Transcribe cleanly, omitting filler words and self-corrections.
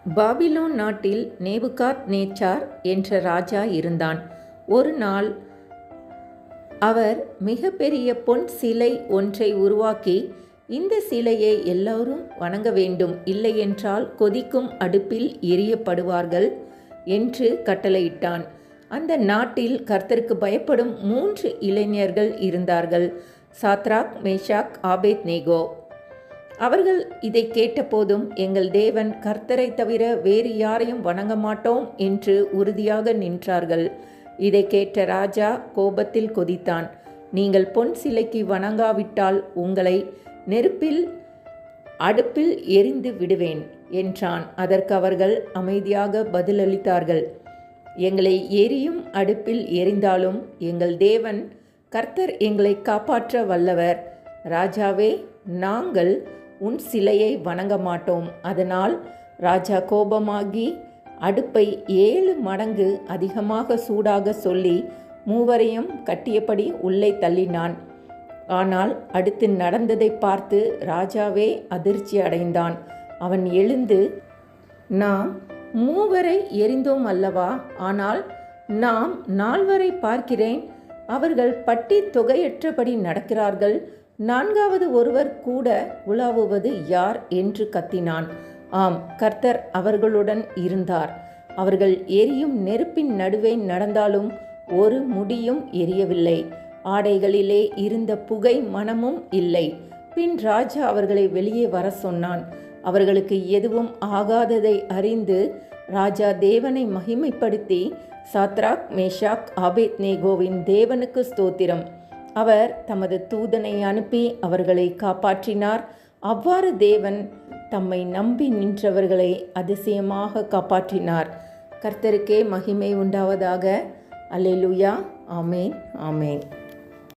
Babylon நாட்டில் நேபுகாத் நேச்சார் என்ற ராஜா இருந்தான். ஒரு நாள் அவர் மிகப்பெரிய பொன் சிலை ஒன்றை உருவாக்கி, இந்த சிலையை எல்லோரும் வணங்க வேண்டும், இல்லையென்றால் கொதிக்கும் அடுப்பில் எரியப்படுவார்கள் என்று கட்டளையிட்டான். அந்த நாட்டில் கர்த்தருக்கு பயப்படும் 3 இளைஞர்கள் இருந்தார்கள், சாத்ராக், மேஷாக், ஆபேத்நேகோ. அவர்கள் இதை கேட்டபோதும், எங்கள் தேவன் கர்த்தரை தவிர வேறு யாரையும் வணங்க மாட்டோம் என்று உறுதியாக நின்றார்கள். இதை கேட்ட ராஜா கோபத்தில் கொதித்தான். நீங்கள் பொன் சிலைக்கு வணங்காவிட்டால் உங்களை அடுப்பில் எரிந்து விடுவேன் என்றான். அதற்கு அவர்கள் அமைதியாக பதிலளித்தார்கள், எங்களை எரியும் அடுப்பில் எரிந்தாலும் எங்கள் தேவன் கர்த்தர் எங்களை காப்பாற்ற வல்லவர். ராஜாவே, நாங்கள் உன் சிலையை வணங்க மாட்டோம். அதனால் ராஜா கோபமாகி அடுப்பை 7 மடங்கு அதிகமாக சூடாக சொல்லி 3வரையும் கட்டியபடி உள்ளே தள்ளினான். ஆனால் அடுத்து நடந்ததை பார்த்து ராஜாவே அதிர்ச்சி அடைந்தான். அவன் எழுந்து, நாம் 3 எரிந்தோம் அல்லவா? ஆனால் நாம் 4 பார்க்கிறேன். அவர்கள் பட்டி தொகையற்றபடி நடக்கிறார்கள். 4வது ஒருவர் கூட உலாவுவது யார் என்று கத்தினான். ஆம், கர்த்தர் அவர்களுடன் இருந்தார். அவர்கள் எரியும் நெருப்பின் நடுவே நடந்தாலும் ஒரு முடியும் எரியவில்லை. ஆடைகளிலே இருந்த புகை மணமும் இல்லை. பின் ராஜா அவர்களை வெளியே வர சொன்னான். அவர்களுக்கு எதுவும் ஆகாததை அறிந்து ராஜா தேவனை மகிமைப்படுத்தி, சாத்ராக், மேஷாக், ஆபேத்நேகோவின் தேவனுக்கு ஸ்தோத்திரம், அவர் தமது தூதனை அனுப்பி அவர்களை காப்பாற்றினார். அவ்வாறு தேவன் தம்மை நம்பி நின்றவர்களை அதிசயமாக காப்பாற்றினார். கர்த்தருக்கே மகிமை உண்டாவதாக. அல்லேலூயா. ஆமேன், ஆமேன்.